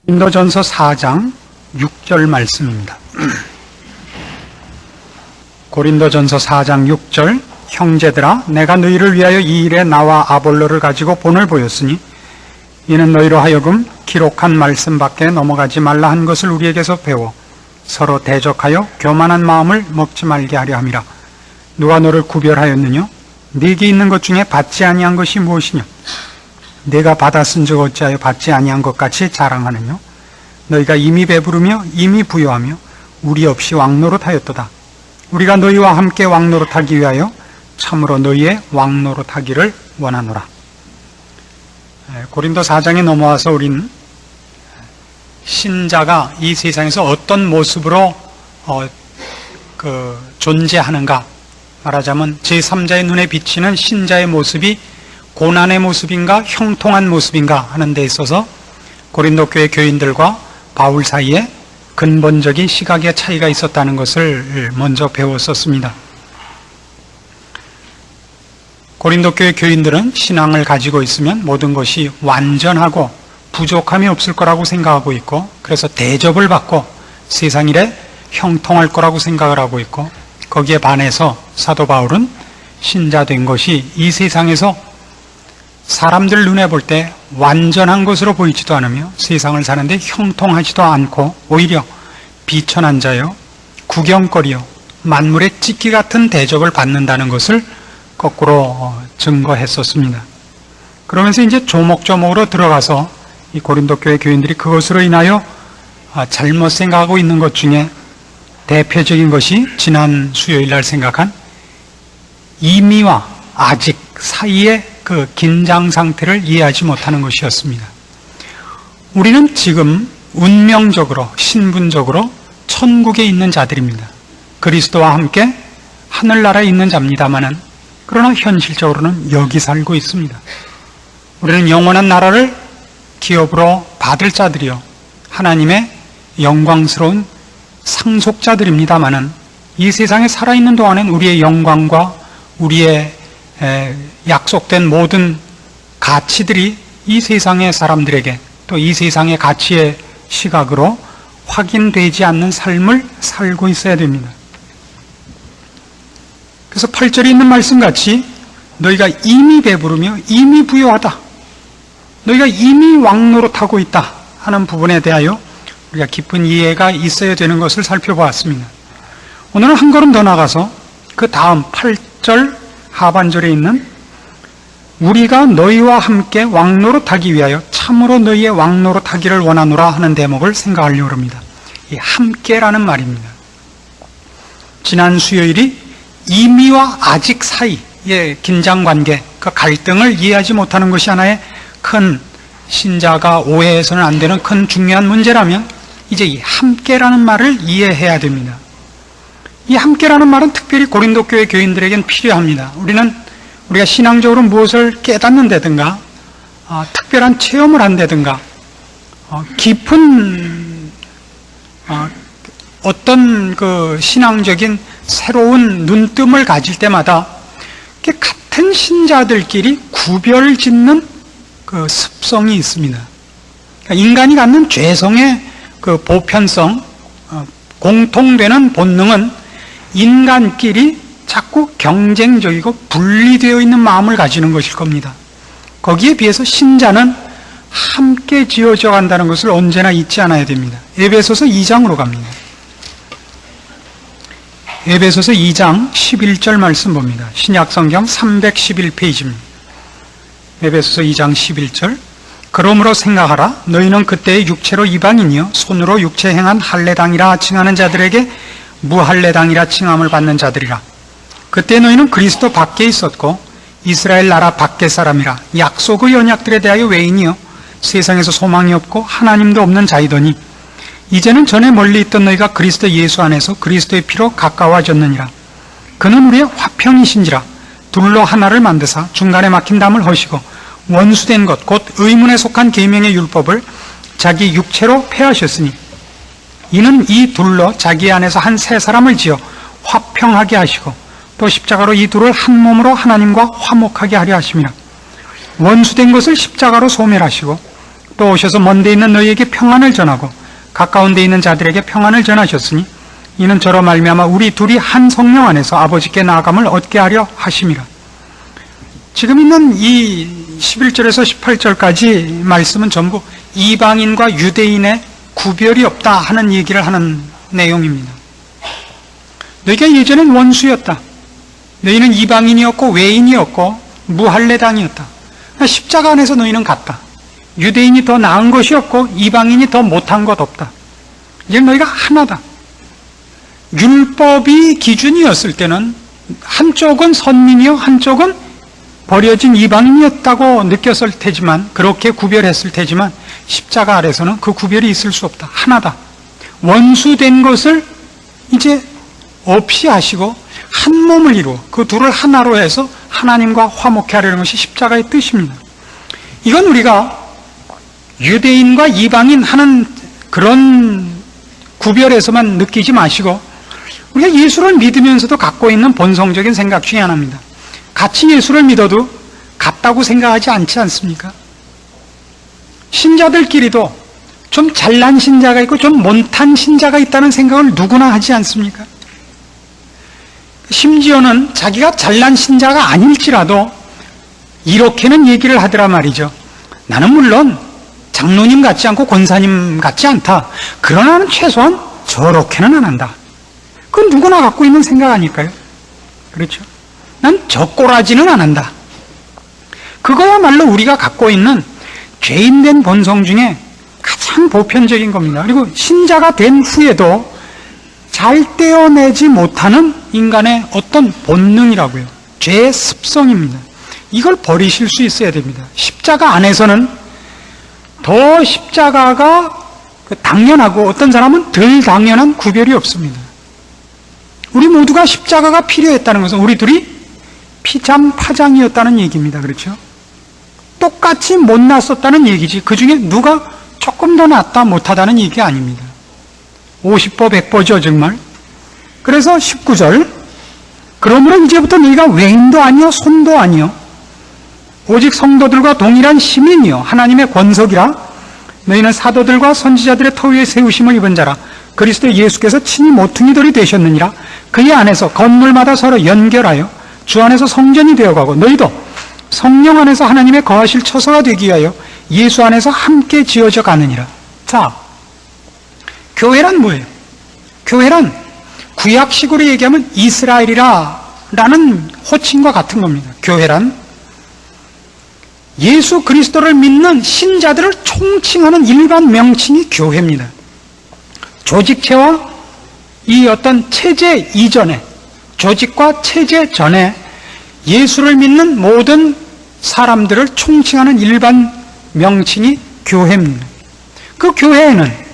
고린도전서 4장 6절 말씀입니다. 고린도전서 4장 6절 형제들아 내가 너희를 위하여 이 일에 나와 아볼로를 가지고 본을 보였으니 이는 너희로 하여금 기록한 말씀밖에 넘어가지 말라 한 것을 우리에게서 배워 서로 대적하여 교만한 마음을 먹지 말게 하려 함이라. 누가 너를 구별하였느냐? 네게 있는 것 중에 받지 아니한 것이 무엇이냐? 내가 받았은즉 어찌하여 받지 아니한 것 같이 자랑하느냐? 너희가 이미 배부르며 이미 부요하며 우리 없이 왕노릇하였도다. 우리가 너희와 함께 왕노릇하기 위하여 참으로 너희의 왕노릇하기를 원하노라. 고린도 4장에 넘어와서 우리는 신자가 이 세상에서 어떤 모습으로 존재하는가, 말하자면 제3자의 눈에 비치는 신자의 모습이 고난의 모습인가 형통한 모습인가 하는 데 있어서 고린도 교회 교인들과 바울 사이에 근본적인 시각의 차이가 있었다는 것을 먼저 배웠었습니다. 고린도 교회 교인들은 신앙을 가지고 있으면 모든 것이 완전하고 부족함이 없을 거라고 생각하고 있고, 그래서 대접을 받고 세상 일에 형통할 거라고 생각을 하고 있고, 거기에 반해서 사도 바울은 신자 된 것이 이 세상에서 사람들 눈에 볼 때 완전한 것으로 보이지도 않으며 세상을 사는데 형통하지도 않고 오히려 비천한 자요, 구경거리요, 만물의 찢기 같은 대접을 받는다는 것을 거꾸로 증거했었습니다. 그러면서 이제 조목조목으로 들어가서 이 고린도 교회 교인들이 그것으로 인하여 잘못 생각하고 있는 것 중에 대표적인 것이 지난 수요일 날 생각한 이미와 아직 사이의 그 긴장 상태를 이해하지 못하는 것이었습니다. 우리는 지금 운명적으로, 신분적으로 천국에 있는 자들입니다. 그리스도와 함께 하늘나라에 있는 자입니다마는, 그러나 현실적으로는 여기 살고 있습니다. 우리는 영원한 나라를 기업으로 받을 자들이요, 하나님의 영광스러운 상속자들입니다마는, 이 세상에 살아있는 동안엔 우리의 영광과 우리의 약속된 모든 가치들이 이 세상의 사람들에게 또 이 세상의 가치의 시각으로 확인되지 않는 삶을 살고 있어야 됩니다. 그래서 8절에 있는 말씀같이 너희가 이미 배부르며 이미 부요하다, 너희가 이미 왕노릇하고 있다 하는 부분에 대하여 우리가 깊은 이해가 있어야 되는 것을 살펴보았습니다. 오늘은 한 걸음 더 나가서 그 다음 8절 하반절에 있는 우리가 너희와 함께 왕노릇하기 위하여 참으로 너희의 왕노릇하기를 원하노라 하는 대목을 생각하려고 합니다. 이 함께라는 말입니다. 지난 수요일이 이미와 아직 사이의 긴장관계, 그 갈등을 이해하지 못하는 것이 하나의 큰, 신자가 오해해서는 안 되는 큰 중요한 문제라면 이제 이 함께라는 말을 이해해야 됩니다. 이 함께라는 말은 특별히 고린도 교회 교인들에겐 필요합니다. 우리가 신앙적으로 무엇을 깨닫는다든가, 특별한 체험을 한다든가, 깊은 어떤 그 신앙적인 새로운 눈뜸을 가질 때마다 같은 신자들끼리 구별 짓는 그 습성이 있습니다. 인간이 갖는 죄성의 그 보편성, 공통되는 본능은 인간끼리 자꾸 경쟁적이고 분리되어 있는 마음을 가지는 것일 겁니다. 거기에 비해서 신자는 함께 지어져 간다는 것을 언제나 잊지 않아야 됩니다. 에베소서 2장으로 갑니다. 에베소서 2장 11절 말씀 봅니다. 신약성경 311페이지입니다. 에베소서 2장 11절 그러므로 생각하라. 너희는 그때의 육체로 이방인이요 손으로 육체 행한 할례당이라 칭하는 자들에게 무할례당이라 칭함을 받는 자들이라. 그때 너희는 그리스도 밖에 있었고 이스라엘 나라 밖의 사람이라 약속의 언약들에 대하여 외인이요 세상에서 소망이 없고 하나님도 없는 자이더니 이제는 전에 멀리 있던 너희가 그리스도 예수 안에서 그리스도의 피로 가까워졌느니라. 그는 우리의 화평이신지라 둘로 하나를 만드사 중간에 막힌 담을 허시고 원수된 것 곧 의문에 속한 계명의 율법을 자기 육체로 폐하셨으니 이는 이 둘로 자기 안에서 한 새 사람을 지어 화평하게 하시고 또 십자가로 이 둘을 한 몸으로 하나님과 화목하게 하려 하심이라. 원수된 것을 십자가로 소멸하시고 또 오셔서 먼 데 있는 너희에게 평안을 전하고 가까운 데 있는 자들에게 평안을 전하셨으니 이는 저로 말미암아 우리 둘이 한 성령 안에서 아버지께 나아감을 얻게 하려 하심이라. 지금 있는 이 11절에서 18절까지 말씀은 전부 이방인과 유대인의 구별이 없다 하는 얘기를 하는 내용입니다. 너희가 예전엔 원수였다. 너희는 이방인이었고 외인이었고 무할례당이었다. 십자가 안에서 너희는 같다. 유대인이 더 나은 것이 없고 이방인이 더 못한 것 없다. 이제 너희가 하나다. 율법이 기준이었을 때는 한쪽은 선민이요 한쪽은 버려진 이방인이었다고 느꼈을 테지만, 그렇게 구별했을 테지만 십자가 아래서는 그 구별이 있을 수 없다. 하나다. 원수된 것을 이제 없이 하시고 한 몸을 이루어 그 둘을 하나로 해서 하나님과 화목케 하려는 것이 십자가의 뜻입니다. 이건 우리가 유대인과 이방인 하는 그런 구별에서만 느끼지 마시고 우리가 예수를 믿으면서도 갖고 있는 본성적인 생각 중에 하나입니다. 같이 예수를 믿어도 같다고 생각하지 않지 않습니까? 신자들끼리도 좀 잘난 신자가 있고 좀 못한 신자가 있다는 생각을 누구나 하지 않습니까? 심지어는 자기가 잘난 신자가 아닐지라도 이렇게는 얘기를 하더라 말이죠. 나는 물론 장로님 같지 않고 권사님 같지 않다. 그러나는 최소한 저렇게는 안 한다. 그건 누구나 갖고 있는 생각 아닐까요? 그렇죠? 난 저 꼬라지는 안 한다. 그거야말로 우리가 갖고 있는 죄인된 본성 중에 가장 보편적인 겁니다. 그리고 신자가 된 후에도 잘 떼어내지 못하는 인간의 어떤 본능이라고요. 죄의 습성입니다. 이걸 버리실 수 있어야 됩니다. 십자가 안에서는 더 십자가가 당연하고 어떤 사람은 덜 당연한 구별이 없습니다. 우리 모두가 십자가가 필요했다는 것은 우리 둘이 피장파장이었다는 얘기입니다. 그렇죠? 똑같이 못났었다는 얘기지 그 중에 누가 조금 더 낫다 못하다는 얘기 아닙니다. 50보 100보죠 정말. 그래서 19절 그러므로 이제부터 너희가 외인도 아니요 손도 아니요 오직 성도들과 동일한 시민이요 하나님의 권석이라. 너희는 사도들과 선지자들의 터 위에 세우심을 입은 자라. 그리스도 예수께서 친히 모퉁이돌이 되셨느니라. 그의 안에서 건물마다 서로 연결하여 주 안에서 성전이 되어가고 너희도 성령 안에서 하나님의 거하실 처소가 되기 위하여 예수 안에서 함께 지어져 가느니라. 자, 교회란 뭐예요? 교회란 구약식으로 얘기하면 이스라엘이라는 호칭과 같은 겁니다. 교회란 예수 그리스도를 믿는 신자들을 총칭하는 일반 명칭이 교회입니다. 조직체와 이 어떤 체제 이전에, 조직과 체제 전에 예수를 믿는 모든 사람들을 총칭하는 일반 명칭이 교회입니다. 그 교회에는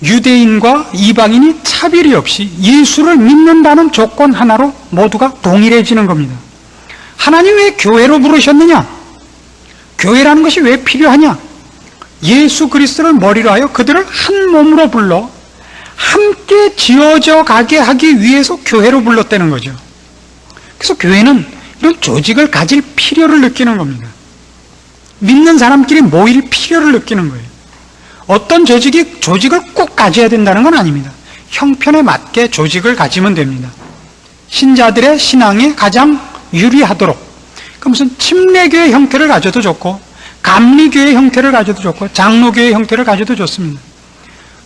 유대인과 이방인이 차별이 없이 예수를 믿는다는 조건 하나로 모두가 동일해지는 겁니다. 하나님 왜 교회로 부르셨느냐? 교회라는 것이 왜 필요하냐? 예수 그리스도를 머리로 하여 그들을 한 몸으로 불러 함께 지어져 가게 하기 위해서 교회로 불렀다는 거죠. 그래서 교회는 이런 조직을 가질 필요를 느끼는 겁니다. 믿는 사람끼리 모일 필요를 느끼는 거예요. 어떤 조직을 꼭 가져야 된다는 건 아닙니다. 형편에 맞게 조직을 가지면 됩니다. 신자들의 신앙에 가장 유리하도록. 그럼 무슨 침례교회 형태를 가져도 좋고 감리교회 형태를 가져도 좋고 장로교회 형태를 가져도 좋습니다.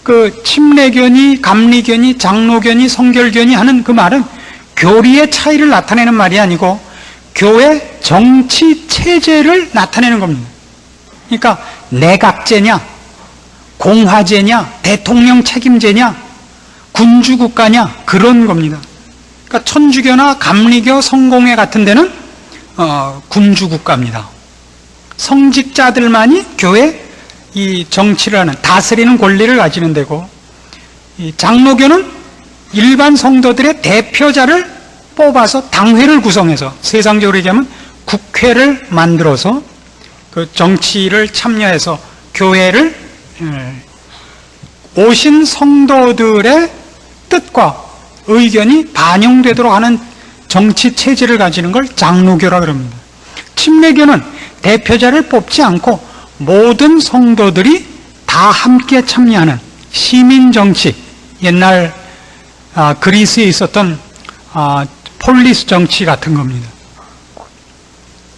그 침례교니 감리교니 장로교니 성결교니 하는 그 말은 교리의 차이를 나타내는 말이 아니고 교회 정치 체제를 나타내는 겁니다. 그러니까 내각제냐 공화제냐 대통령 책임제냐 군주국가냐 그런 겁니다. 그러니까 천주교나 감리교 성공회 같은 데는 군주국가입니다. 성직자들만이 교회 이 정치를 하는 다스리는 권리를 가지는 데고, 이 장로교는 일반 성도들의 대표자를 뽑아서 당회를 구성해서 세상적으로 얘기하면 국회를 만들어서 그 정치를 참여해서 교회를 오신 성도들의 뜻과 의견이 반영되도록 하는 정치 체제를 가지는 걸 장로교라 그럽니다. 침례교는 대표자를 뽑지 않고 모든 성도들이 다 함께 참여하는 시민정치, 옛날 그리스에 있었던 폴리스 정치 같은 겁니다.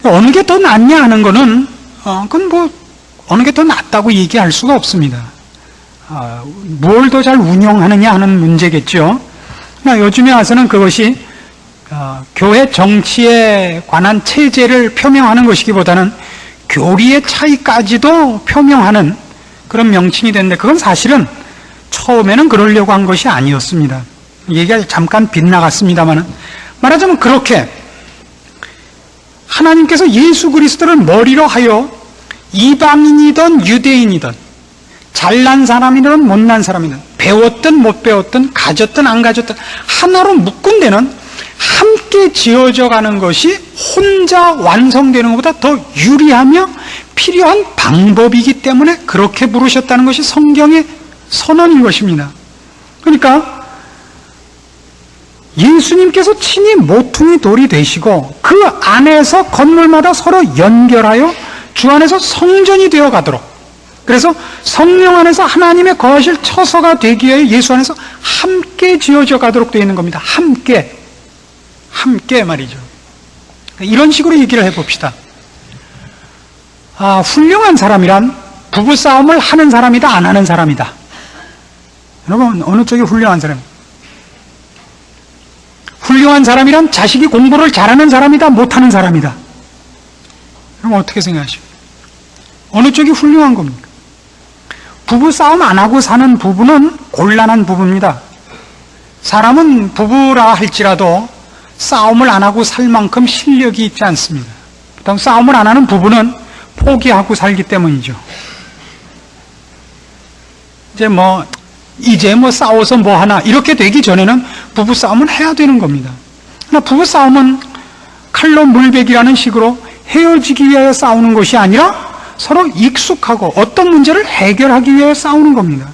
어느 게 더 낫냐 하는 거는 그건 뭐 어느 게 더 낫다고 얘기할 수가 없습니다. 뭘 더 잘 운영하느냐 하는 문제겠죠. 요즘에 와서는 그것이 교회 정치에 관한 체제를 표명하는 것이기보다는 교리의 차이까지도 표명하는 그런 명칭이 됐는데, 그건 사실은 처음에는 그러려고 한 것이 아니었습니다. 얘기가 잠깐 빗나갔습니다만, 말하자면 그렇게 하나님께서 예수 그리스도를 머리로 하여 이방인이든 유대인이든 잘난 사람이든 못난 사람이든 배웠든 못 배웠든 가졌든 안 가졌든 하나로 묶은 데는 함께 지어져 가는 것이 혼자 완성되는 것보다 더 유리하며 필요한 방법이기 때문에 그렇게 부르셨다는 것이 성경의 선언인 것입니다. 그러니까 예수님께서 친히 모퉁이 돌이 되시고 그 안에서 건물마다 서로 연결하여 주 안에서 성전이 되어 가도록, 그래서 성령 안에서 하나님의 거하실 처소가 되기 위해 예수 안에서 함께 지어져 가도록 되어 있는 겁니다. 함께 말이죠. 이런 식으로 얘기를 해봅시다. 훌륭한 사람이란 부부싸움을 하는 사람이다, 안 하는 사람이다? 여러분, 어느 쪽이 훌륭한 사람이에요? 훌륭한 사람이란 자식이 공부를 잘하는 사람이다, 못하는 사람이다? 그럼 어떻게 생각하십니까? 어느 쪽이 훌륭한 겁니까? 부부싸움 안 하고 사는 부부는 곤란한 부부입니다. 사람은 부부라 할지라도 싸움을 안 하고 살 만큼 실력이 있지 않습니다. 보통 싸움을 안 하는 부부는 포기하고 살기 때문이죠. 이제 싸워서 뭐 하나, 이렇게 되기 전에는 부부싸움은 해야 되는 겁니다. 그러나 부부싸움은 칼로 물베기라는 식으로 헤어지기 위해 싸우는 것이 아니라 서로 익숙하고 어떤 문제를 해결하기 위해 싸우는 겁니다.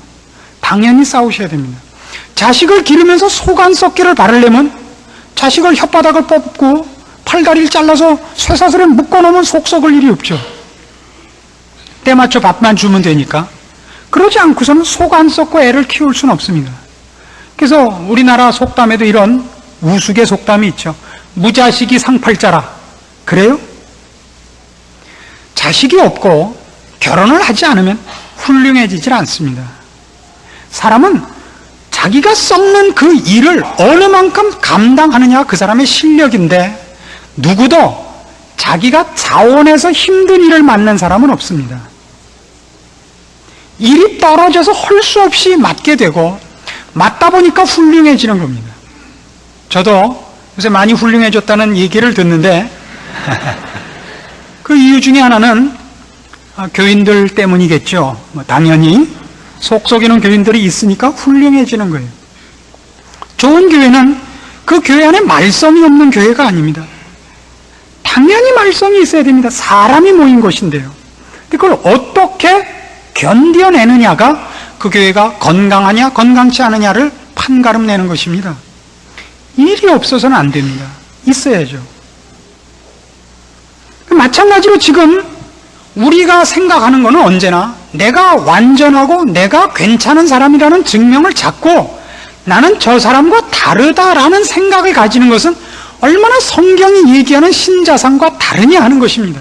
당연히 싸우셔야 됩니다. 자식을 기르면서 속안썩기를 바르려면 자식을 혓바닥을 뽑고 팔다리를 잘라서 쇠사슬에 묶어놓으면 속 썩을 일이 없죠. 때 맞춰 밥만 주면 되니까. 그러지 않고서는 속 안 썩고 애를 키울 수는 없습니다. 그래서 우리나라 속담에도 이런 우스개 속담이 있죠. 무자식이 상팔자라. 그래요? 자식이 없고 결혼을 하지 않으면 훌륭해지질 않습니다. 사람은 자기가 썩는 그 일을 어느 만큼 감당하느냐가 그 사람의 실력인데, 누구도 자기가 자원해서 힘든 일을 맡는 사람은 없습니다. 일이 떨어져서 할 수 없이 맡게 되고 맡다 보니까 훌륭해지는 겁니다. 저도 요새 많이 훌륭해졌다는 얘기를 듣는데 그 이유 중에 하나는 교인들 때문이겠죠. 당연히 속 썩이는 교인들이 있으니까 훌륭해지는 거예요. 좋은 교회는 그 교회 안에 말썽이 없는 교회가 아닙니다. 당연히 말썽이 있어야 됩니다. 사람이 모인 것인데요. 그걸 어떻게 견뎌내느냐가 그 교회가 건강하냐 건강치 않느냐를 판가름 내는 것입니다. 일이 없어서는 안 됩니다. 있어야죠. 마찬가지로 지금 우리가 생각하는 것은 언제나 내가 완전하고 내가 괜찮은 사람이라는 증명을 찾고 나는 저 사람과 다르다라는 생각을 가지는 것은 얼마나 성경이 얘기하는 신자상과 다르냐 하는 것입니다.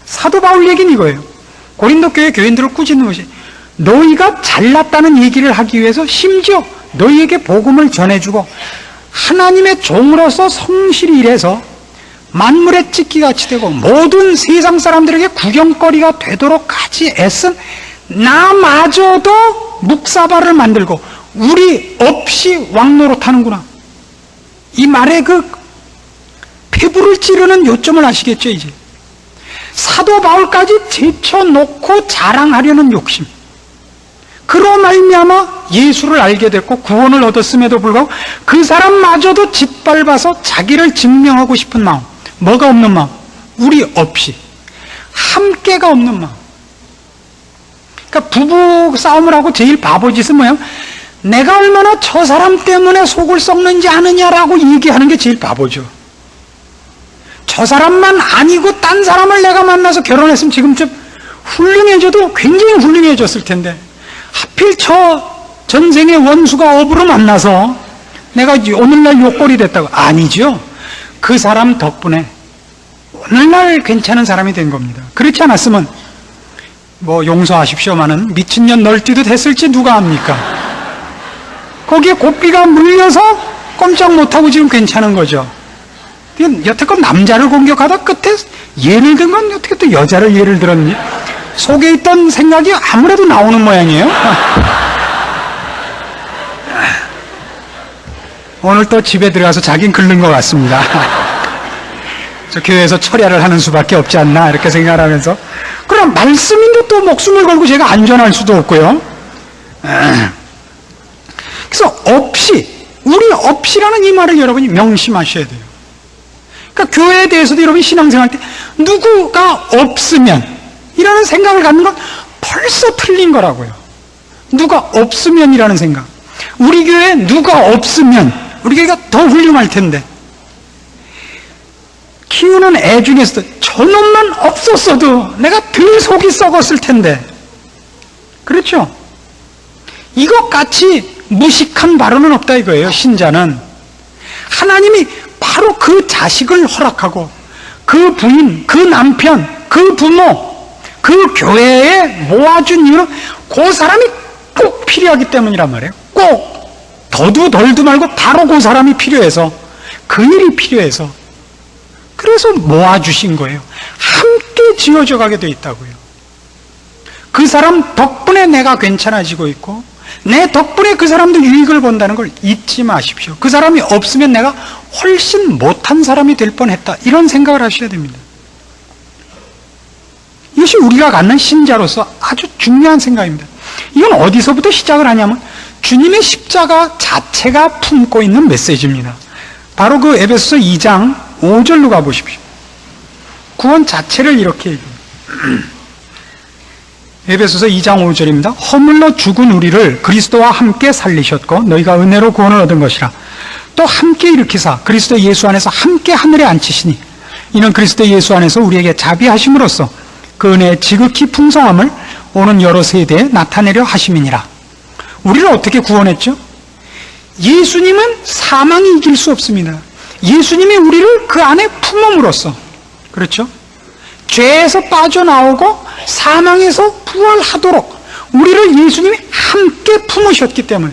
사도 바울 얘기는 이거예요. 고린도 교회 교인들을 꾸짖는 것이, 너희가 잘났다는 얘기를 하기 위해서 심지어 너희에게 복음을 전해주고 하나님의 종으로서 성실히 일해서 만물의 찢기같이 되고 모든 세상 사람들에게 구경거리가 되도록까지 애쓴 나마저도 묵사발을 만들고 우리 없이 왕노릇하는구나. 이 말에 그 폐부를 찌르는 요점을 아시겠죠? 이제 사도 바울까지 제쳐놓고 자랑하려는 욕심, 그로 말미암아 예수를 알게 됐고 구원을 얻었음에도 불구하고 그 사람마저도 짓밟아서 자기를 증명하고 싶은 마음. 뭐가 없는 마음? 우리 없이 함께가 없는 마음. 그러니까 부부 싸움을 하고 제일 바보짓은 뭐야? 내가 얼마나 저 사람 때문에 속을 썩는지 아느냐라고 얘기하는 게 제일 바보죠. 저 사람만 아니고 딴 사람을 내가 만나서 결혼했으면 지금쯤 훌륭해져도 굉장히 훌륭해졌을 텐데, 하필 저 전생의 원수가 업으로 만나서 내가 오늘날 욕골이 됐다고. 아니죠. 그 사람 덕분에 오늘날 괜찮은 사람이 된 겁니다. 그렇지 않았으면 뭐 용서하십시오마는 미친년 널뛰듯 했을지 누가 압니까? 거기에 고삐가 물려서 꼼짝 못하고 지금 괜찮은 거죠. 여태껏 남자를 공격하다 끝에 예를 든 건 어떻게 또 여자를 예를 들었니? 속에 있던 생각이 아무래도 나오는 모양이에요. 오늘 또 집에 들어가서 자긴 긁는 것 같습니다. 저 교회에서 철야를 하는 수밖에 없지 않나 이렇게 생각을 하면서, 그럼 말씀인데 또 목숨을 걸고 제가 안전할 수도 없고요. 그래서 우리 없이라는 이 말을 여러분이 명심하셔야 돼요. 그러니까 교회에 대해서도 여러분이 신앙생활 때 누구가 없으면 이라는 생각을 갖는 건 벌써 틀린 거라고요. 누가 없으면이라는 생각. 우리 교회에 누가 없으면 우리 교회가 더 훌륭할 텐데, 키우는 애 중에서도 저놈만 없었어도 내가 덜 속이 썩었을 텐데, 그렇죠? 이것같이 무식한 발언은 없다 이거예요. 신자는 하나님이 바로 그 자식을 허락하고 그 부인, 그 남편, 그 부모, 그 교회에 모아준 이유는 그 사람이 꼭 필요하기 때문이란 말이에요. 꼭 더도 덜도 말고 바로 그 사람이 필요해서, 그 일이 필요해서, 그래서 모아주신 거예요. 함께 지어져 가게 돼 있다고요. 그 사람 덕분에 내가 괜찮아지고 있고 내 덕분에 그 사람도 유익을 본다는 걸 잊지 마십시오. 그 사람이 없으면 내가 훨씬 못한 사람이 될 뻔했다, 이런 생각을 하셔야 됩니다. 이것이 우리가 갖는 신자로서 아주 중요한 생각입니다. 이건 어디서부터 시작을 하냐면 주님의 십자가 자체가 품고 있는 메시지입니다. 바로 그 에베소서 2장 5절로 가보십시오. 구원 자체를 이렇게 얘기합니다. 에베소서 2장 5절입니다. 허물로 죽은 우리를 그리스도와 함께 살리셨고 너희가 은혜로 구원을 얻은 것이라. 또 함께 일으키사 그리스도 예수 안에서 함께 하늘에 앉히시니 이는 그리스도 예수 안에서 우리에게 자비하심으로써 그 은혜의 지극히 풍성함을 오는 여러 세대에 나타내려 하심이니라. 우리를 어떻게 구원했죠? 예수님은 사망이 이길 수 없습니다. 예수님이 우리를 그 안에 품음으로써, 그렇죠? 죄에서 빠져나오고 사망에서 부활하도록 우리를 예수님이 함께 품으셨기 때문에,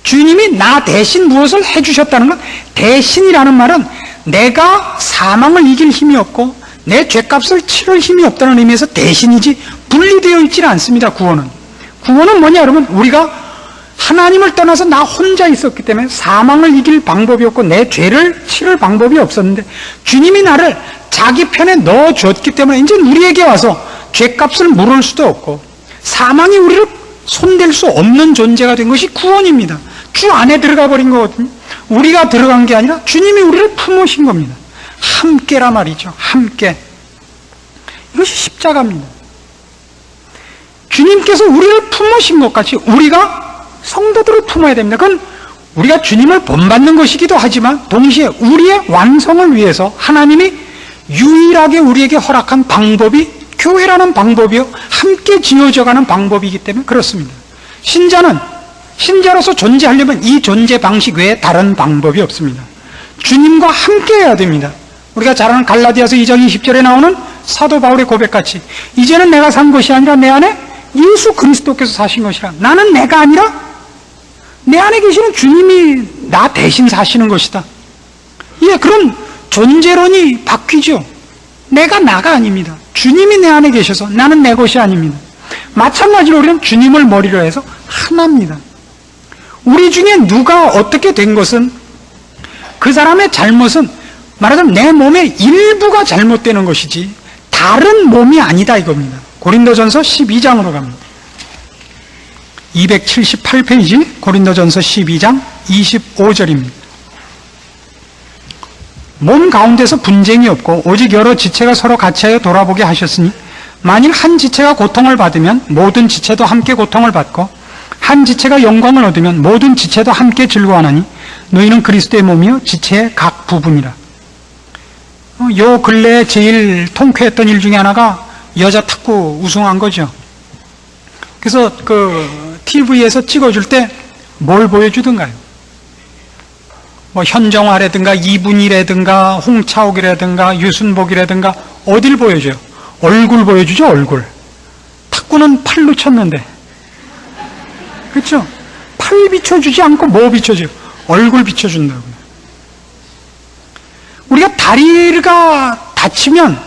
주님이 나 대신 무엇을 해주셨다는 건, 대신이라는 말은 내가 사망을 이길 힘이 없고 내 죄값을 치를 힘이 없다는 의미에서 대신이지 분리되어 있지는 않습니다. 구원은 뭐냐 여러분? 우리가 하나님을 떠나서 나 혼자 있었기 때문에 사망을 이길 방법이 없고 내 죄를 치를 방법이 없었는데, 주님이 나를 자기 편에 넣어줬기 때문에 이제 우리에게 와서 죄값을 물을 수도 없고 사망이 우리를 손댈 수 없는 존재가 된 것이 구원입니다. 주 안에 들어가 버린 거거든요. 우리가 들어간 게 아니라 주님이 우리를 품으신 겁니다. 함께라 말이죠. 함께. 이것이 십자가입니다. 주님께서 우리를 품으신 것 같이 우리가 성도들을 품어야 됩니다. 그건 우리가 주님을 본받는 것이기도 하지만 동시에 우리의 완성을 위해서 하나님이 유일하게 우리에게 허락한 방법이 교회라는 방법이요, 함께 지어져가는 방법이기 때문에 그렇습니다. 신자로서 존재하려면 이 존재 방식 외에 다른 방법이 없습니다. 주님과 함께 해야 됩니다. 우리가 잘 아는 갈라디아서 2장 20절에 나오는 사도 바울의 고백같이 이제는 내가 산 것이 아니라 내 안에 예수 그리스도께서 사신 것이라. 나는 내가 아니라 내 안에 계시는 주님이 나 대신 사시는 것이다. 예, 그런 존재론이 바뀌죠. 내가 나가 아닙니다. 주님이 내 안에 계셔서 나는 내 것이 아닙니다. 마찬가지로 우리는 주님을 머리로 해서 하나입니다. 우리 중에 누가 어떻게 된 것은, 그 사람의 잘못은 말하자면 내 몸의 일부가 잘못되는 것이지 다른 몸이 아니다 이겁니다. 고린도전서 12장으로 갑니다. 278페이지 고린도전서 12장 25절입니다. 몸 가운데서 분쟁이 없고 오직 여러 지체가 서로 같이하여 돌아보게 하셨으니 만일 한 지체가 고통을 받으면 모든 지체도 함께 고통을 받고 한 지체가 영광을 얻으면 모든 지체도 함께 즐거워하나니 너희는 그리스도의 몸이요 지체의 각 부분이라. 요 근래에 제일 통쾌했던 일 중에 하나가 여자 탁구 우승한 거죠. 그래서 그 TV에서 찍어줄 때 뭘 보여주던가요? 뭐 현정화라든가 이분희라든가 홍차옥이라든가 유순복이라든가 어딜 보여줘요? 얼굴 보여주죠, 얼굴. 탁구는 팔로 쳤는데, 그렇죠? 팔 비춰주지 않고 뭐 비춰줘요? 얼굴 비춰준다고요. 우리가 다리가 다치면,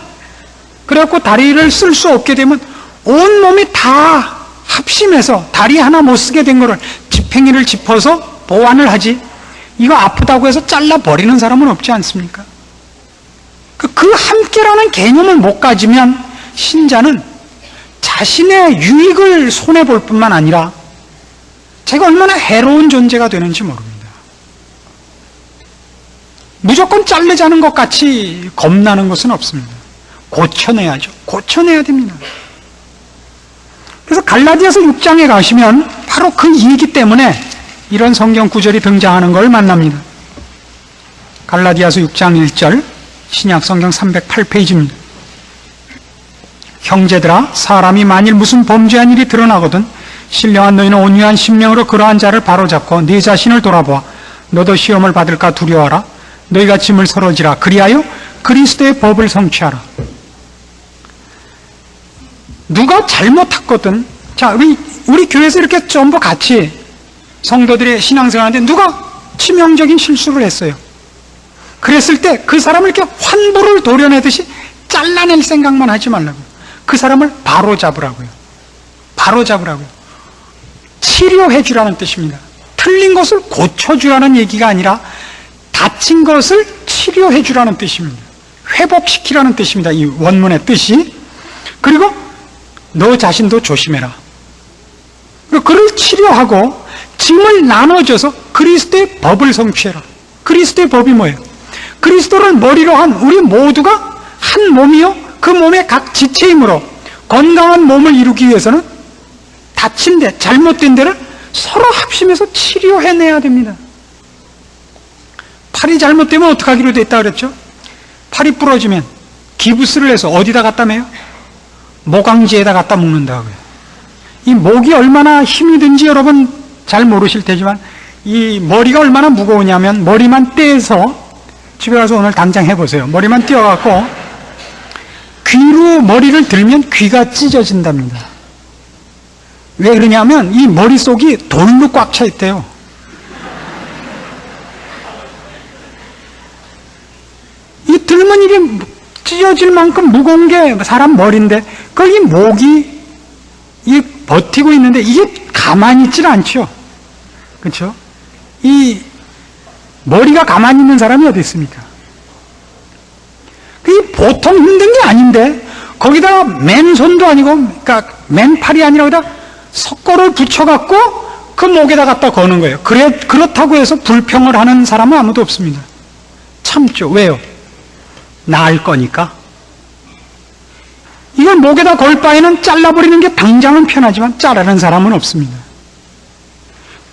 그래갖고 다리를 쓸 수 없게 되면 온몸이 다 합심해서 다리 하나 못 쓰게 된 거를 지팽이를 짚어서 보완을 하지, 이거 아프다고 해서 잘라버리는 사람은 없지 않습니까? 그 함께라는 개념을 못 가지면 신자는 자신의 유익을 손해볼 뿐만 아니라 제가 얼마나 해로운 존재가 되는지 모릅니다. 무조건 자르자는 것 같이 겁나는 것은 없습니다. 고쳐내야죠. 고쳐내야 됩니다. 그래서 갈라디아서 6장에 가시면 바로 그 이유이기 때문에 이런 성경 구절이 등장하는 걸 만납니다. 갈라디아서 6장 1절, 신약 성경 308페이지입니다. 형제들아, 사람이 만일 무슨 범죄한 일이 드러나거든 신령한 너희는 온유한 심령으로 그러한 자를 바로잡고 네 자신을 돌아보아 너도 시험을 받을까 두려워하라. 너희가 짐을 서러지라. 그리하여 그리스도의 법을 성취하라. 누가 잘못했거든, 자, 우리 교회에서 이렇게 전부 같이 성도들의 신앙생활하는데 누가 치명적인 실수를 했어요. 그랬을 때 그 사람을 이렇게 환부를 도려내듯이 잘라낼 생각만 하지 말라고요. 그 사람을 바로 잡으라고요. 바로 잡으라고요. 치료해 주라는 뜻입니다. 틀린 것을 고쳐주라는 얘기가 아니라 다친 것을 치료해 주라는 뜻입니다. 회복시키라는 뜻입니다. 이 원문의 뜻이. 그리고 너 자신도 조심해라. 그리고 그를 치료하고 짐을 나눠줘서 그리스도의 법을 성취해라. 그리스도의 법이 뭐예요? 그리스도를 머리로 한 우리 모두가 한 몸이요, 그 몸의 각 지체이므로 건강한 몸을 이루기 위해서는 다친 데, 잘못된 데를 서로 합심해서 치료해내야 됩니다. 팔이 잘못되면 어떻게 하기로 됐다 그랬죠? 팔이 부러지면 기부스를 해서 어디다 갖다 매요? 모강지에다 갖다 묶는다고요. 이 목이 얼마나 힘이 든지 여러분 잘 모르실 테지만 이 머리가 얼마나 무거우냐면 머리만 떼서 집에 가서 오늘 당장 해보세요. 머리만 떼어갖고 귀로 머리를 들면 귀가 찢어진답니다. 왜 그러냐면 이 머릿속이 돌로 꽉 차 있대요. 이 들면 이게 찢어질 만큼 무거운 게 사람 머리인데 그걸 이 목이 버티고 있는데 이게 가만히 있질 않죠. 그렇죠? 이 머리가 가만히 있는 사람이 어디 있습니까? 그게 보통 힘든 게 아닌데 거기다가 맨손도 아니고, 그러니까 맨팔이 아니라 거기다 석고를 붙여갖고 그 목에다 갖다 거는 거예요. 그렇다고 해서 불평을 하는 사람은 아무도 없습니다. 참죠. 왜요? 나을 거니까. 이걸 목에다 걸 바에는 잘라버리는 게 당장은 편하지만 자르는 사람은 없습니다.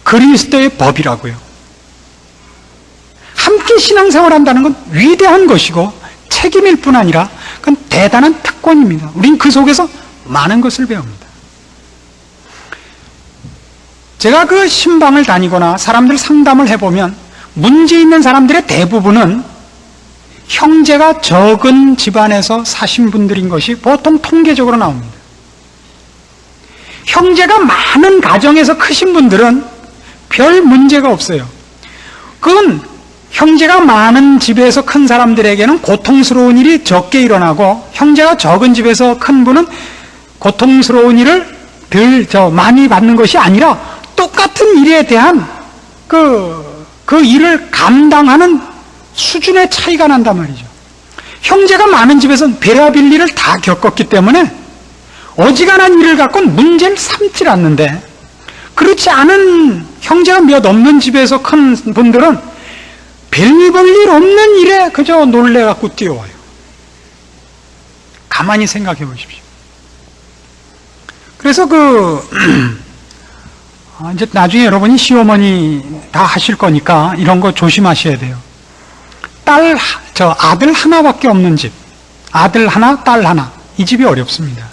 그리스도의 법이라고요. 함께 신앙생활 한다는 건 위대한 것이고 책임일 뿐 아니라 그건 대단한 특권입니다. 우린 그 속에서 많은 것을 배웁니다. 제가 그 신방을 다니거나 사람들 상담을 해보면 문제 있는 사람들의 대부분은 형제가 적은 집안에서 사신 분들인 것이 보통 통계적으로 나옵니다. 형제가 많은 가정에서 크신 분들은 별 문제가 없어요. 그건 형제가 많은 집에서 큰 사람들에게는 고통스러운 일이 적게 일어나고 형제가 적은 집에서 큰 분은 고통스러운 일을 많이 받는 것이 아니라 똑같은 일에 대한 그 일을 감당하는 수준의 차이가 난단 말이죠. 형제가 많은 집에서는 베라빌 일을 다 겪었기 때문에 어지간한 일을 갖고는 문제를 삼질 않는데, 그렇지 않은 형제가 몇 없는 집에서 큰 분들은 별볼 없는 일에 그저 놀래갖고 뛰어와요. 가만히 생각해 보십시오. 그래서 이제 나중에 여러분이 시어머니 다 하실 거니까 이런 거 조심하셔야 돼요. 저 아들 하나밖에 없는 집, 아들 하나, 딸 하나, 이 집이 어렵습니다.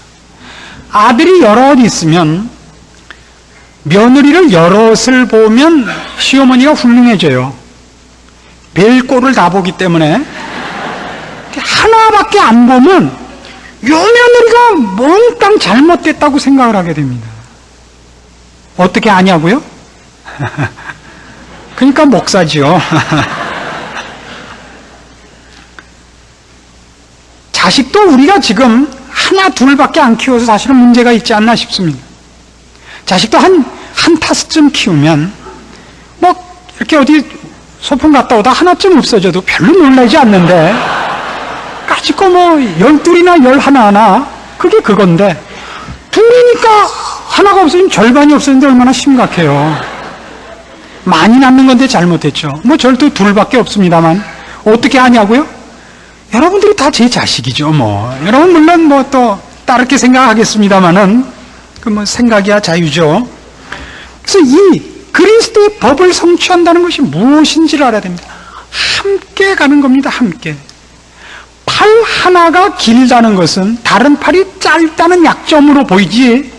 아들이 여럿 있으면 며느리를 여럿을 보면 시어머니가 훌륭해져요. 별 꼴을 다 보기 때문에 하나밖에 안 보면 요 며느리가 몽땅 잘못됐다고 생각을 하게 됩니다. 어떻게 아냐고요? 그러니까 목사지요. 자식도 우리가 지금 하나 둘밖에 안 키워서 사실은 문제가 있지 않나 싶습니다. 자식도 한 타스쯤 키우면 뭐 이렇게 어디 소풍 갔다 오다 하나쯤 없어져도 별로 놀라지 않는데 까짓거 뭐 12이나 11 그게 그건데 둘이니까 하나가 없으면 절반이 없어졌는데 얼마나 심각해요. 많이 낳는 건데 잘못했죠. 뭐 저도 둘밖에 없습니다만 어떻게 하냐고요? 여러분들이 다 제 자식이죠. 뭐 여러분 물론 뭐 또 다르게 생각하겠습니다만은 그 뭐 생각이야 자유죠. 그래서 이 그리스도의 법을 성취한다는 것이 무엇인지를 알아야 됩니다. 함께 가는 겁니다. 함께. 팔 하나가 길다는 것은 다른 팔이 짧다는 약점으로 보이지,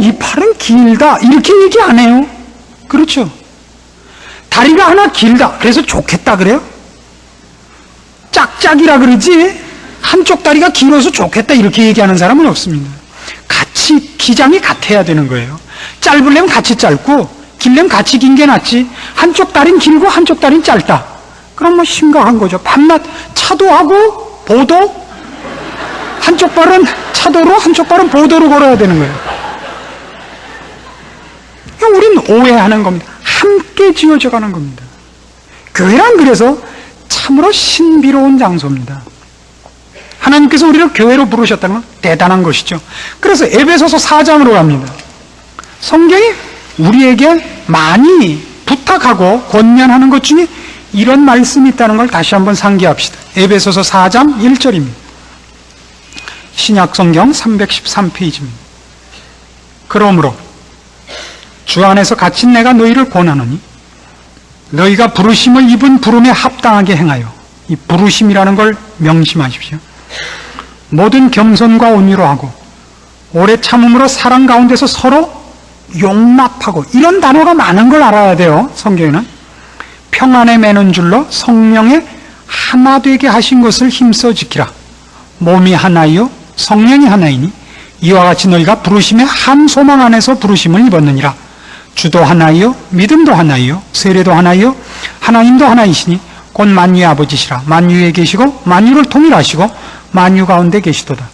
이 팔은 길다 이렇게 얘기 안 해요. 그렇죠? 다리가 하나 길다 그래서 좋겠다 그래요? 짝짝이라 그러지 한쪽 다리가 길어서 좋겠다 이렇게 얘기하는 사람은 없습니다. 같이 기장이 같아야 되는 거예요. 짧으려면 같이 짧고 길려면 같이 긴 게 낫지, 한쪽 다리는 길고 한쪽 다리는 짧다 그럼 뭐 심각한 거죠. 밤낮 차도하고 보도, 한쪽 발은 차도로 한쪽 발은 보도로 걸어야 되는 거예요. 우린 오해하는 겁니다. 함께 지어져 가는 겁니다. 교회란 그래서 참으로 신비로운 장소입니다. 하나님께서 우리를 교회로 부르셨다는 건 대단한 것이죠. 그래서 에베소서 4장으로 갑니다. 성경이 우리에게 많이 부탁하고 권면하는 것 중에 이런 말씀이 있다는 걸 다시 한번 상기합시다. 에베소서 4장 1절입니다. 신약성경 313페이지입니다. 그러므로 주 안에서 갇힌 내가 너희를 권하노니 너희가 부르심을 입은 부름에 합당하게 행하여, 이 부르심이라는 걸 명심하십시오. 모든 겸손과 온유로 하고 오래 참음으로 사랑 가운데서 서로 용납하고, 이런 단어가 많은 걸 알아야 돼요. 성경에는 평안에 매는 줄로 성령에 하나 되게 하신 것을 힘써 지키라. 몸이 하나이요 성령이 하나이니 이와 같이 너희가 부르심의 한 소망 안에서 부르심을 입었느니라. 주도 하나이요 믿음도 하나이요 세례도 하나이요 하나님도 하나이시니 곧 만유의 아버지시라. 만유에 계시고 만유를 통일하시고 만유 가운데 계시도다.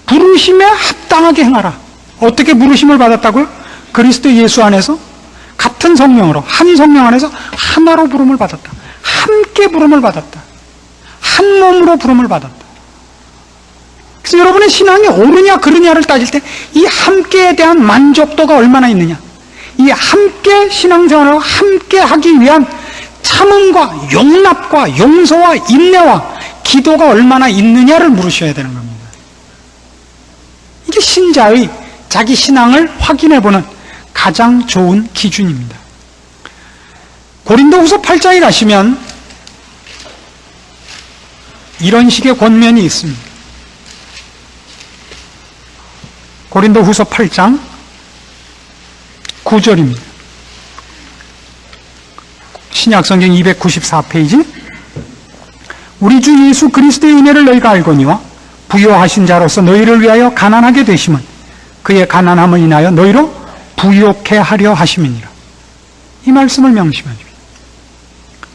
부르심에 합당하게 행하라. 어떻게 부르심을 받았다고요? 그리스도 예수 안에서 같은 성령으로, 한 성령 안에서 하나로 부름을 받았다. 함께 부름을 받았다. 한 몸으로 부름을 받았다. 그래서 여러분의 신앙이 옳으냐 그르냐를 따질 때 이 함께에 대한 만족도가 얼마나 있느냐, 이 함께 신앙생활을 함께 하기 위한 참음과 용납과 용서와 인내와 기도가 얼마나 있느냐를 물으셔야 되는 겁니다. 이게 신자의 자기 신앙을 확인해보는 가장 좋은 기준입니다. 고린도후서 8장에 가시면 이런 식의 권면이 있습니다. 고린도후서 8장 9절입니다. 신약성경 294페이지. 우리 주 예수 그리스도의 은혜를 너희가 알거니와 부요하신 자로서 너희를 위하여 가난하게 되심은 그의 가난함을 인하여 너희로 부요케 하려 하심이니라. 이 말씀을 명심하십시오.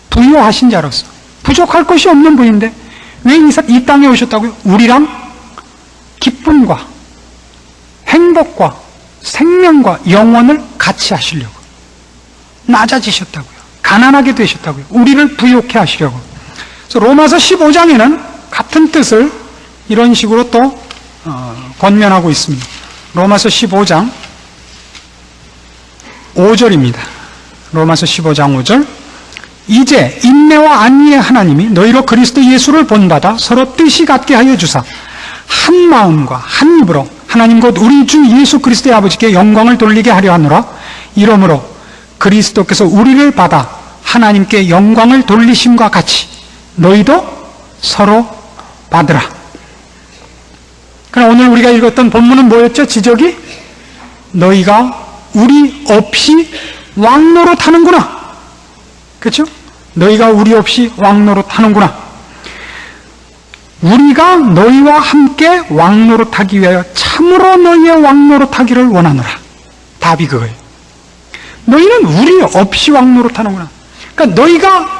부요하신 자로서, 부족할 것이 없는 분인데 왜 이 땅에 오셨다고요? 우리랑 기쁨과 행복과 생명과 영원을 같이 하시려고 낮아지셨다고요. 가난하게 되셨다고요. 우리를 부요케 하시려고. 그래서 로마서 15장에는 같은 뜻을 이런 식으로 또 권면하고 있습니다. 로마서 15장 5절입니다. 로마서 15장 5절. 이제 인내와 안위의 하나님이 너희로 그리스도 예수를 본받아 서로 뜻이 같게 하여 주사 한 마음과 한 입으로 하나님 곧 우리 주 예수 그리스도의 아버지께 영광을 돌리게 하려 하노라. 이러므로 그리스도께서 우리를 받아 하나님께 영광을 돌리심과 같이 너희도 서로 받으라. 그럼 오늘 우리가 읽었던 본문은 뭐였죠? 지적이 너희가 우리 없이 왕노릇하는구나. 그렇죠? 너희가 우리 없이 왕노릇하는구나. 우리가 너희와 함께 왕노릇하기 위하여 참으로 너희의 왕노릇하기를 원하노라. 답이 그거예요. 너희는 우리 없이 왕노릇하는구나. 그러니까 너희가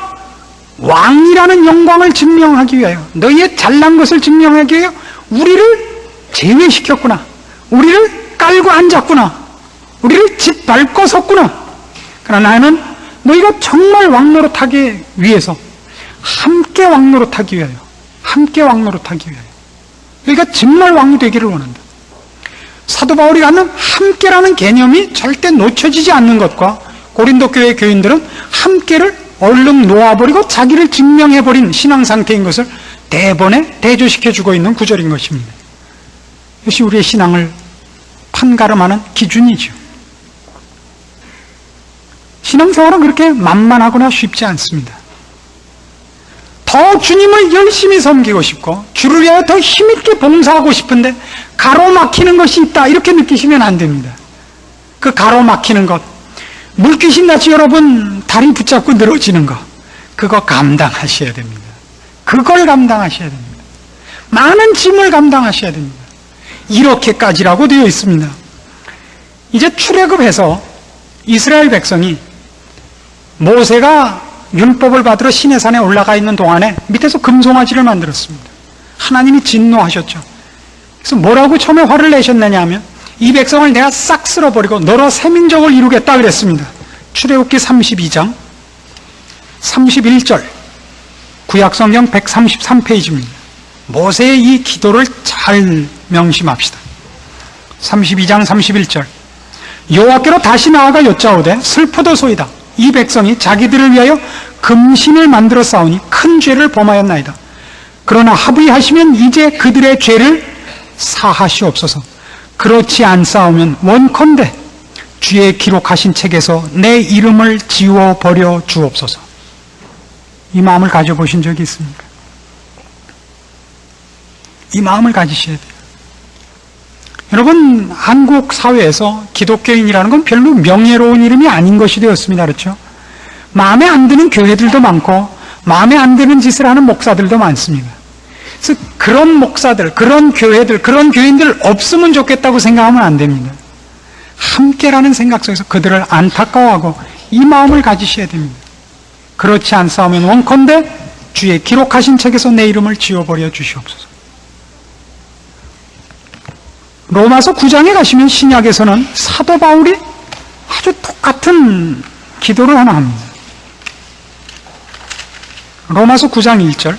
왕이라는 영광을 증명하기 위하여, 너희의 잘난 것을 증명하기 위하여 우리를 제외시켰구나. 우리를 깔고 앉았구나. 우리를 짓밟고 섰구나. 그러나 나는 너희가 정말 왕노릇하기 위해서, 함께 왕노릇하기 위하여, 함께 왕노릇하기 위하여, 너희가 정말 왕이 되기를 원한다. 사도 바울이 갖는 함께라는 개념이 절대 놓쳐지지 않는 것과, 고린도 교회 교인들은 함께를 얼른 놓아버리고 자기를 증명해버린 신앙 상태인 것을 대번에 대조시켜주고 있는 구절인 것입니다. 이것이 우리의 신앙을 판가름하는 기준이죠. 신앙생활은 그렇게 만만하거나 쉽지 않습니다. 더 주님을 열심히 섬기고 싶고 주를 위하여 더 힘있게 봉사하고 싶은데 가로막히는 것이 있다, 이렇게 느끼시면 안 됩니다. 그 가로막히는 것, 물귀신 같이 여러분 다리 붙잡고 늘어지는 것, 그거 감당하셔야 됩니다. 그걸 감당하셔야 됩니다. 많은 짐을 감당하셔야 됩니다. 이렇게까지라고 되어 있습니다. 이제 출애굽해서 이스라엘 백성이 모세가 율법을 받으러 시내산에 올라가 있는 동안에 밑에서 금송아지를 만들었습니다. 하나님이 진노하셨죠. 그래서 뭐라고 처음에 화를 내셨느냐 하면, 이 백성을 내가 싹 쓸어버리고 너로 새 민족을 이루겠다 그랬습니다. 출애굽기 32장 31절, 구약성경 133페이지입니다. 모세의 이 기도를 잘 명심합시다. 32장 31절, 여호와께로 다시 나아가 여짜오되 슬프도소이다. 이 백성이 자기들을 위하여 금신을 만들어 싸우니 큰 죄를 범하였나이다. 그러나 합의하시면 이제 그들의 죄를 사하시옵소서. 그렇지 않사오면 원컨대 주의 기록하신 책에서 내 이름을 지워버려 주옵소서. 이 마음을 가져보신 적이 있습니까? 이 마음을 가지셔야 돼요. 여러분, 한국 사회에서 기독교인이라는 건 별로 명예로운 이름이 아닌 것이 되었습니다. 그렇죠? 마음에 안 드는 교회들도 많고 마음에 안 드는 짓을 하는 목사들도 많습니다. 그래서 그런 목사들, 그런 교회들, 그런 교인들 없으면 좋겠다고 생각하면 안 됩니다. 함께라는 생각 속에서 그들을 안타까워하고 이 마음을 가지셔야 됩니다. 그렇지 않사오면 원컨대 주의 기록하신 책에서 내 이름을 지워버려 주시옵소서. 로마서 9장에 가시면 신약에서는 사도 바울이 아주 똑같은 기도를 하나 합니다. 로마서 9장 1절,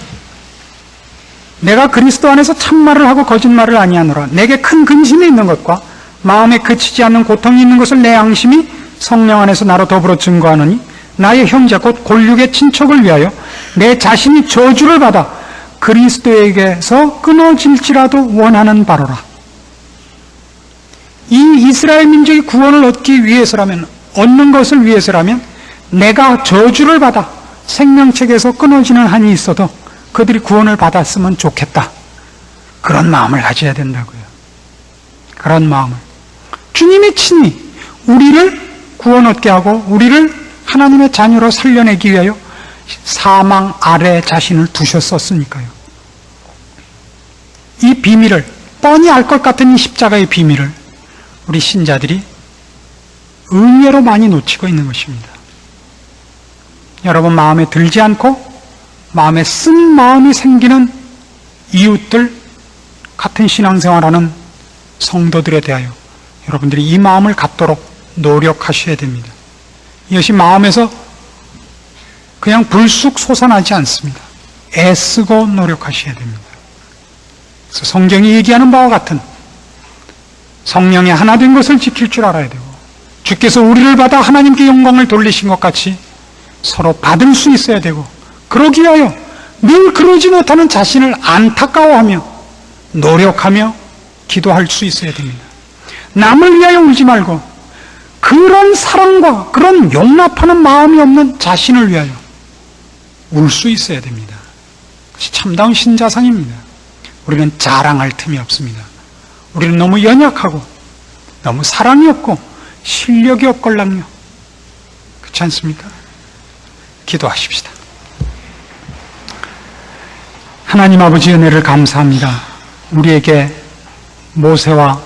내가 그리스도 안에서 참말을 하고 거짓말을 아니하노라. 내게 큰 근심이 있는 것과 마음에 그치지 않는 고통이 있는 것을 내 양심이 성령 안에서 나로 더불어 증거하노니 나의 형제 곧 골육의 친척을 위하여 내 자신이 저주를 받아 그리스도에게서 끊어질지라도 원하는 바로라. 이 이스라엘 민족이 구원을 얻기 위해서라면, 얻는 것을 위해서라면 내가 저주를 받아 생명책에서 끊어지는 한이 있어도 그들이 구원을 받았으면 좋겠다. 그런 마음을 가져야 된다고요. 그런 마음을. 주님이 친히 우리를 구원 얻게 하고 우리를 하나님의 자녀로 살려내기 위하여 사망 아래 자신을 두셨었으니까요. 이 비밀을, 뻔히 알 것 같은 이 십자가의 비밀을 우리 신자들이 의외로 많이 놓치고 있는 것입니다. 여러분, 마음에 들지 않고 마음에 쓴 마음이 생기는 이웃들, 같은 신앙생활하는 성도들에 대하여 여러분들이 이 마음을 갖도록 노력하셔야 됩니다. 이것이 마음에서 그냥 불쑥 솟아나지 않습니다. 애쓰고 노력하셔야 됩니다. 그래서 성경이 얘기하는 바와 같은 성령이 하나 된 것을 지킬 줄 알아야 되고, 주께서 우리를 받아 하나님께 영광을 돌리신 것 같이 서로 받을 수 있어야 되고, 그러기 위하여 늘 그러지 못하는 자신을 안타까워하며 노력하며 기도할 수 있어야 됩니다. 남을 위하여 울지 말고 그런 사랑과 그런 용납하는 마음이 없는 자신을 위하여 울 수 있어야 됩니다. 그것이 참다운 신자상입니다. 우리는 자랑할 틈이 없습니다. 우리는 너무 연약하고 너무 사랑이 없고 실력이 없걸랑요. 그렇지 않습니까? 기도하십시다. 하나님 아버지 은혜를 감사합니다. 우리에게 모세와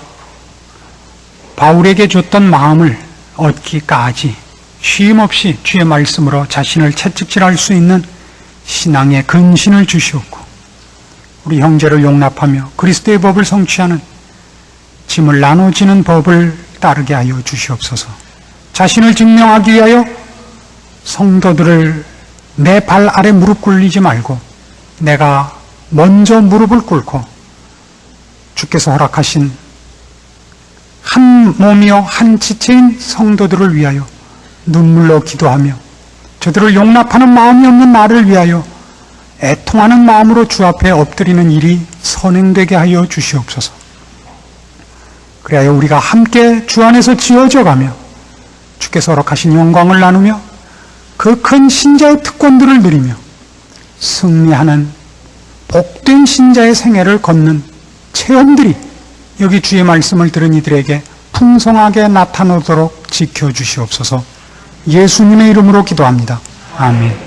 바울에게 줬던 마음을 얻기까지 쉼없이 주의 말씀으로 자신을 채찍질할 수 있는 신앙의 근신을 주시옵고 우리 형제를 용납하며 그리스도의 법을 성취하는 짐을 나눠지는 법을 따르게 하여 주시옵소서. 자신을 증명하기 위하여 성도들을 내 발 아래 무릎 꿇리지 말고 내가 먼저 무릎을 꿇고 주께서 허락하신 한 몸이요 한 지체인 성도들을 위하여 눈물로 기도하며 저들을 용납하는 마음이 없는 나를 위하여 애통하는 마음으로 주 앞에 엎드리는 일이 선행되게 하여 주시옵소서. 그리하여 우리가 함께 주 안에서 지어져 가며 주께서 허락하신 영광을 나누며 그 큰 신자의 특권들을 누리며 승리하는 복된 신자의 생애를 걷는 체험들이 여기 주의 말씀을 들은 이들에게 풍성하게 나타나도록 지켜주시옵소서. 예수님의 이름으로 기도합니다. 아멘.